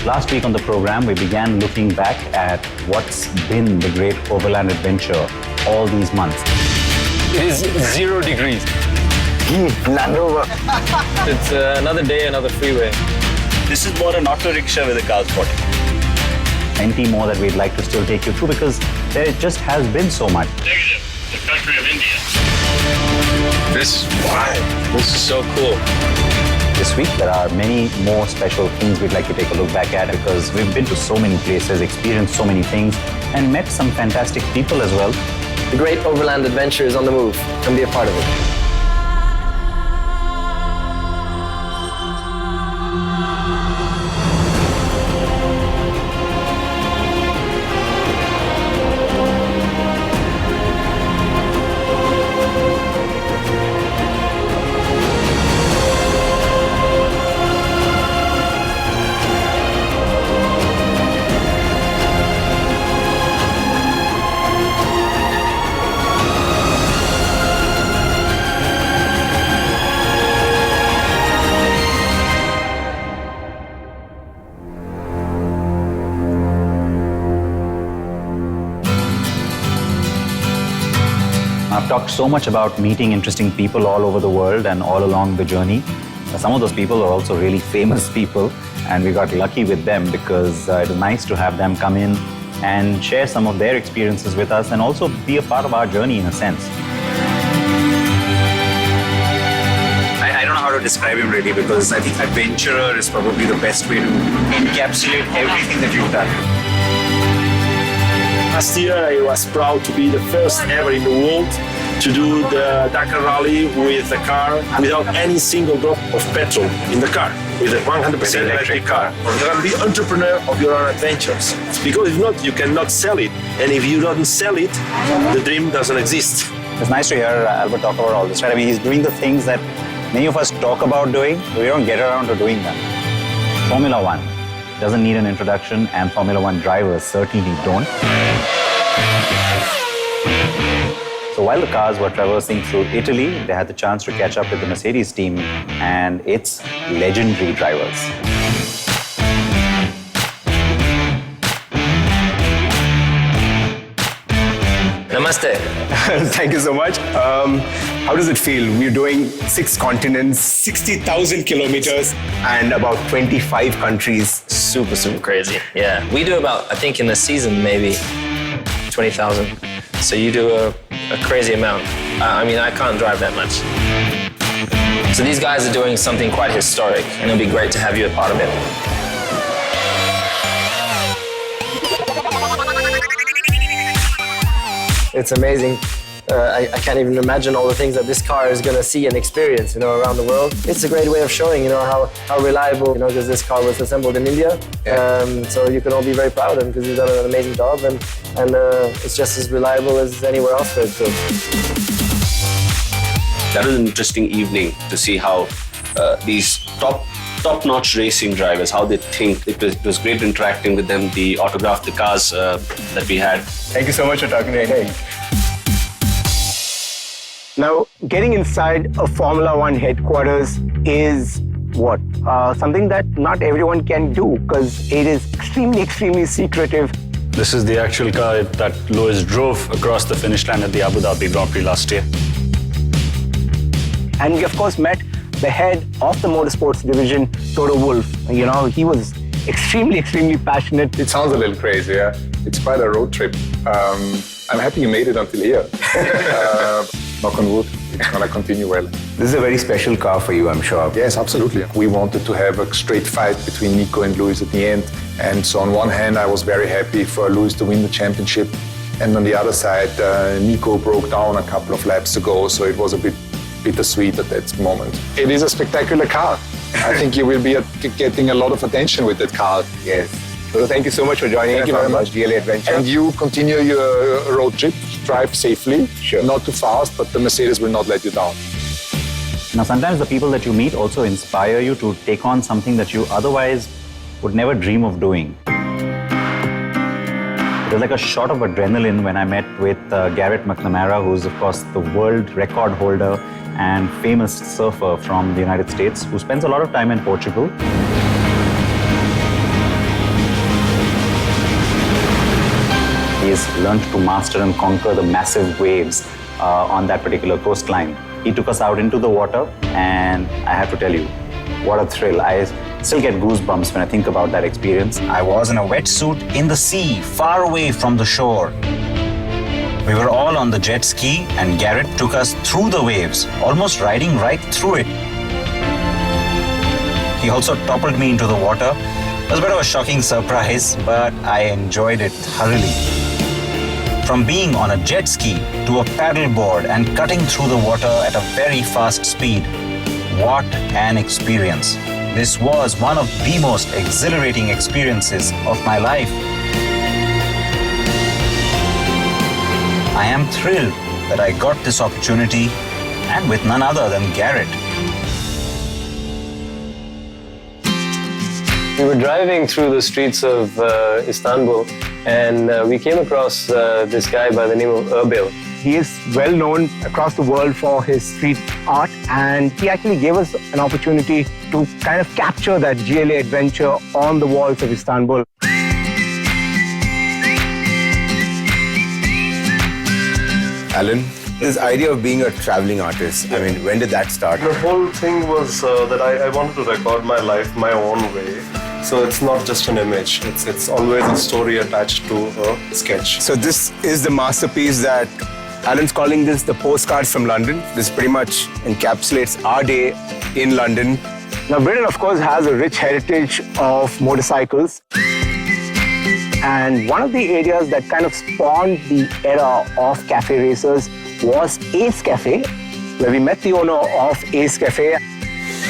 Last week on the program, we began looking back at what's been the great overland adventure all these months. It is 0 degrees. Land Rover. It's another day, another freeway. This is more an auto rickshaw with a car spot. Plenty more that we'd like to still take you through because there just has been so much. Negative. The country of India. This is so cool. This week, there are many more special things we'd like to take a look back at because we've been to so many places, experienced so many things, and met some fantastic people as well. The great overland adventure is on the move. Come be a part of it. I've talked so much about meeting interesting people all over the world and all along the journey. Some of those people are also really famous people, and we got lucky with them because it was nice to have them come in and share some of their experiences with us and also be a part of our journey in a sense. I don't know how to describe him really because I think adventurer is probably the best way to encapsulate everything that you've done. Last year, I was proud to be the first ever in the world to do the Dakar Rally with a car without any single drop of petrol in the car, with a 100% electric car. You're going to be entrepreneur of your own adventures. Because if not, you cannot sell it. And if you don't sell it, the dream doesn't exist. It's nice to hear Albert talk about all this, right? I mean, he's doing the things that many of us talk about doing, but we don't get around to doing them. Formula One doesn't need an introduction, and Formula One drivers certainly don't. So while the cars were traversing through Italy, they had the chance to catch up with the Mercedes team and its legendary drivers. Namaste. Thank you so much. How does it feel? We're doing 6 continents, 60,000 kilometers, and about 25 countries. Super, super crazy. Yeah. We do about, I think in the season, maybe 20,000. So you do a crazy amount. I mean, I can't drive that much. So these guys are doing something quite historic, and it'll be great to have you a part of it. It's amazing. I can't even imagine all the things that this car is going to see and experience, around the world. It's a great way of showing, how reliable, because this car was assembled in India. Yeah. So you can all be very proud of him because he's done an amazing job, and it's just as reliable as anywhere else there too. That was an interesting evening to see how these top-notch racing drivers, how they think. It was great interacting with them, the autograph, the cars that we had. Thank you so much for talking to me. Now, getting inside a Formula One headquarters is what? Something that not everyone can do because it is extremely, extremely secretive. This is the actual car that Lewis drove across the finish line at the Abu Dhabi Grand Prix last year. And we, of course, met the head of the motorsports division, Toto Wolff. He was extremely, extremely passionate. It sounds a little crazy, yeah? It's quite a road trip. I'm happy you made it until here. Knock on wood, it's going to continue well. This is a very special car for you, I'm sure. Yes, absolutely. We wanted to have a straight fight between Nico and Lewis at the end. And so on one hand, I was very happy for Lewis to win the championship. And on the other side, Nico broke down a couple of laps ago, so it was a bit bittersweet at that moment. It is a spectacular car. I think you will be getting a lot of attention with that car. Yes. So thank you so much for joining us. Thank you very much. GLA Adventure. And you continue your road trip, drive safely, not too fast, but the Mercedes will not let you down. Now, sometimes the people that you meet also inspire you to take on something that you otherwise would never dream of doing. It was like a shot of adrenaline when I met with Garret McNamara, who's, of course, the world record holder and famous surfer from the United States, who spends a lot of time in Portugal. he's learned to master and conquer the massive waves on that particular coastline. He took us out into the water, and I have to tell you, what a thrill. I still get goosebumps when I think about that experience. I was in a wetsuit in the sea, far away from the shore. We were all on the jet ski, and Garrett took us through the waves, almost riding right through it. He also toppled me into the water. It was a bit of a shocking surprise, but I enjoyed it thoroughly. From being on a jet ski to a paddleboard and cutting through the water at a very fast speed, what an experience. This was one of the most exhilarating experiences of my life. I am thrilled that I got this opportunity, and with none other than Garrett. We were driving through the streets of Istanbul, and we came across this guy by the name of Erbil. He is well known across the world for his street art, and he actually gave us an opportunity to kind of capture that GLA adventure on the walls of Istanbul. Alan, this idea of being a traveling artist, I mean, when did that start? The whole thing was that I wanted to record my life my own way. So it's not just an image, it's always a story attached to a sketch. So this is the masterpiece that Alan's calling this the postcards from London. This pretty much encapsulates our day in London. Now, Britain, of course, has a rich heritage of motorcycles. And one of the areas that kind of spawned the era of cafe racers was Ace Cafe, where we met the owner of Ace Cafe.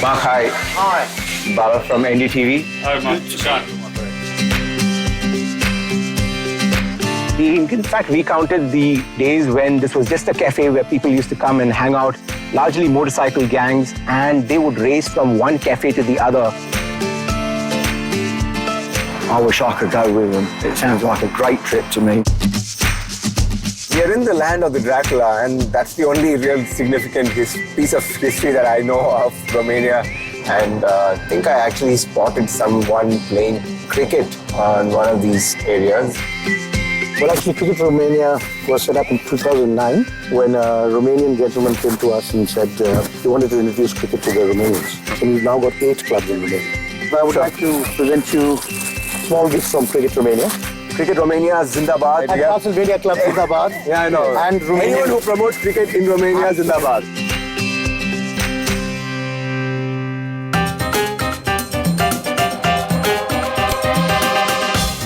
Mark, hi. Hi. Baba from NDTV. Hi, Mark. He, in fact, recounted the days when this was just a cafe where people used to come and hang out, largely motorcycle gangs, and they would race from one cafe to the other. I wish I could go with them. It sounds like a great trip to me. We are in the land of the Dracula, and that's the only real significant piece of history that I know of Romania. And I think I actually spotted someone playing cricket on one of these areas. Well, actually, Cricket Romania was set up in 2009 when a Romanian gentleman came to us and said he wanted to introduce cricket to the Romanians. So we've now got 8 clubs in Romania. I would like to present you small gifts from Cricket Romania. Cricket Romania, Zindabad. And Castlevania Club, Zindabad. Yeah, I know. And Romania. Anyone who promotes cricket in Romania, Zindabad.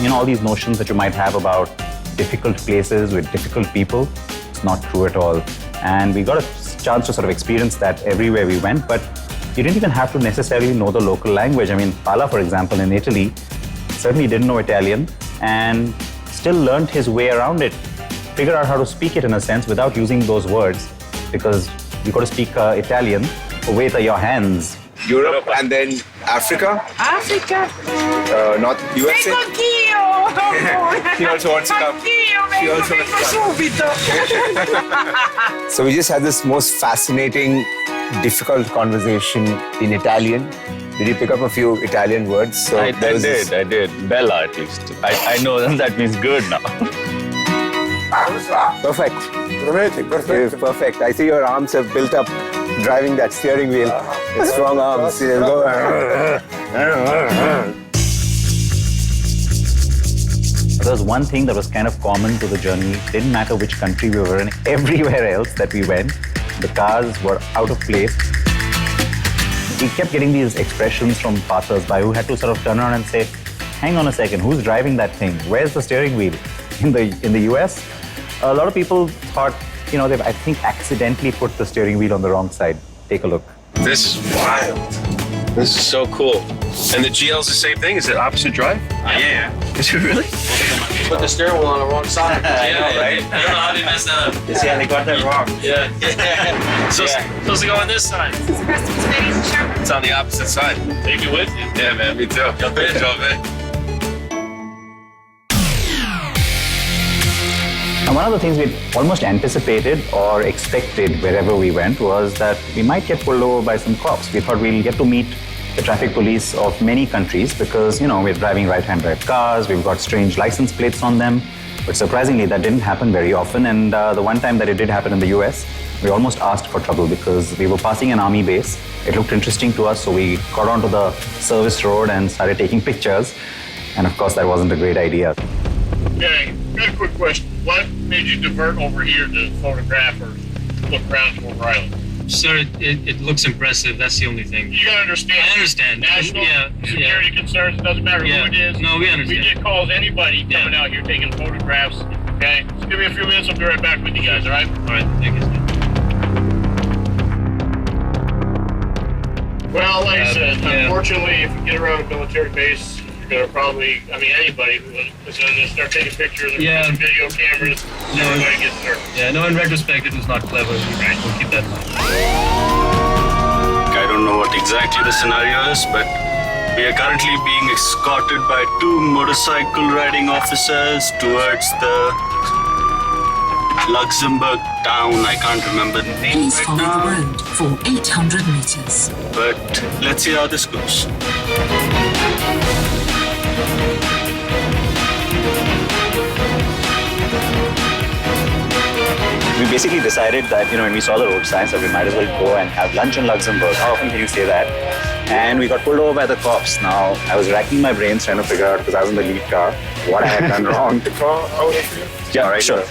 You know, all these notions that you might have about difficult places with difficult people, it's not true at all. And we got a chance to sort of experience that everywhere we went, but you didn't even have to necessarily know the local language. I mean, Pala, for example, in Italy, certainly didn't know Italian and still learned his way around it, figured out how to speak it in a sense without using those words, because you got to speak Italian with your hands. Europe and then Africa. Africa. North USA. She also wants to come. She also wants to come. So we just had this most fascinating, difficult conversation in Italian. Did you pick up a few Italian words? So I did. Bella, at least. I know that means good now. Perfect. Yes, perfect. I see your arms have built up driving that steering wheel. With strong arms. There was one thing that was kind of common to the journey. It didn't matter which country we were in. Everywhere else that we went, the cars were out of place. We kept getting these expressions from passers-by who had to sort of turn around and say, hang on a second, who's driving that thing? Where's the steering wheel? In the US, a lot of people thought, you know, they've, I think, accidentally put the steering wheel on the wrong side. Take a look. This is wild. This is so cool. And the GL's the same thing? Is it opposite drive? Yeah. Is it really? Put the steering wheel on the wrong side. I know, right? I don't know how they messed that up. You see, they got that wrong. Yeah. Supposed to go on this side. It's on the opposite side. Take it with you. Yeah, man, me too. Jump in. And one of the things we almost anticipated or expected wherever we went was that we might get pulled over by some cops. We thought we'll get to meet the traffic police of many countries because, you know, we're driving right-hand drive cars, we've got strange license plates on them. But surprisingly, that didn't happen very often. And the one time that it did happen in the US, we almost asked for trouble because we were passing an army base. It looked interesting to us, so we got onto the service road and started taking pictures. And of course, that wasn't a great idea. Okay, got a quick question. What made you divert over here to photograph or look around Fort Riley? Sir, it looks impressive. That's the only thing. You gotta understand. I understand. National security concerns. It doesn't matter who it is. No, we understand. We get calls. Anybody coming out here taking photographs. Okay. Just give me a few minutes. I'll be right back with you guys. All right. All right. Thank you, sir. Well, like I said, unfortunately, if you get around a military base, you're gonna probably. I mean, anybody is gonna start taking pictures and video cameras. Everybody gets hurt. Yeah. No. In retrospect, it was not clever. Right. We'll keep that in mind. I don't know what exactly the scenario is, but we are currently being escorted by 2 motorcycle riding officers towards the Luxembourg town. I can't remember the name. Please follow the road for 800 meters. But let's see how this goes. We basically decided that, when we saw the road signs, that we might as well go and have lunch in Luxembourg. How often can you say that? And we got pulled over by the cops. Now, I was racking my brains trying to figure out, because I was in the lead car, what I had done wrong. Yeah, right, sure.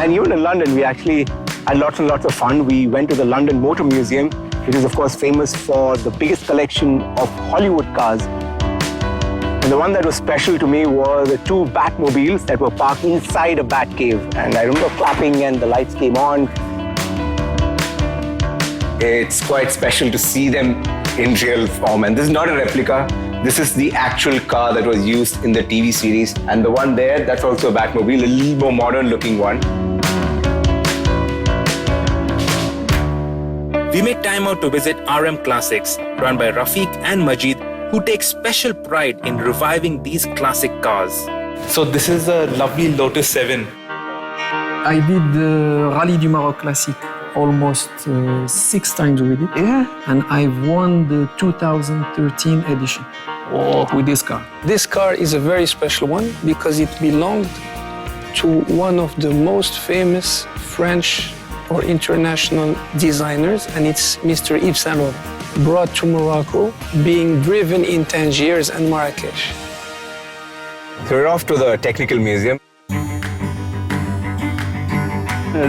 And even in London, we actually had lots and lots of fun. We went to the London Motor Museum, which is of course famous for the biggest collection of Hollywood cars. And the one that was special to me were the 2 Batmobiles that were parked inside a Batcave. And I remember clapping and the lights came on. It's quite special to see them in real form. And this is not a replica. This is the actual car that was used in the TV series. And the one there, that's also a Batmobile, a little more modern looking one. We made time out to visit RM Classics, run by Rafiq and Majid, who take special pride in reviving these classic cars. So this is a lovely Lotus 7. I did the Rallye du Maroc Classic almost 6 times with it. Yeah. And I've won the 2013 edition with this car. This car is a very special one because it belonged to one of the most famous French or international designers, and it's Mr. Yves Saint Laurent, brought to Morocco, being driven in Tangiers and Marrakesh. So we're off to the Technical Museum.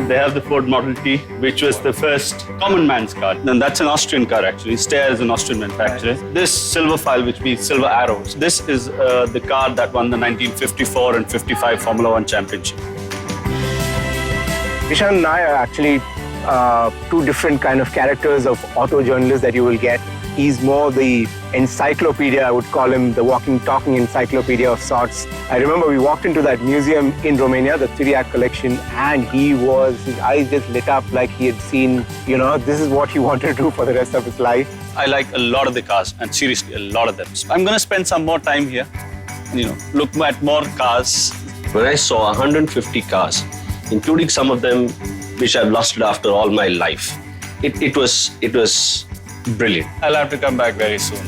They have the Ford Model T, which was the first common man's car. And that's an Austrian car, actually. Steyr is an Austrian manufacturer. This silver file, which means silver arrows, this is the car that won the 1954 and 55 Formula 1 championship. Ishan and I are actually 2 different kind of characters of auto journalists that you will get. He's more the encyclopedia, I would call him, the walking, talking encyclopedia of sorts. I remember we walked into that museum in Romania, the Țiriac collection, and his eyes just lit up like he had seen, this is what he wanted to do for the rest of his life. I like a lot of the cars, and seriously, a lot of them. I'm going to spend some more time here, look at more cars. When I saw 150 cars, including some of them which I've lusted after all my life, it was brilliant. I'll have to come back very soon.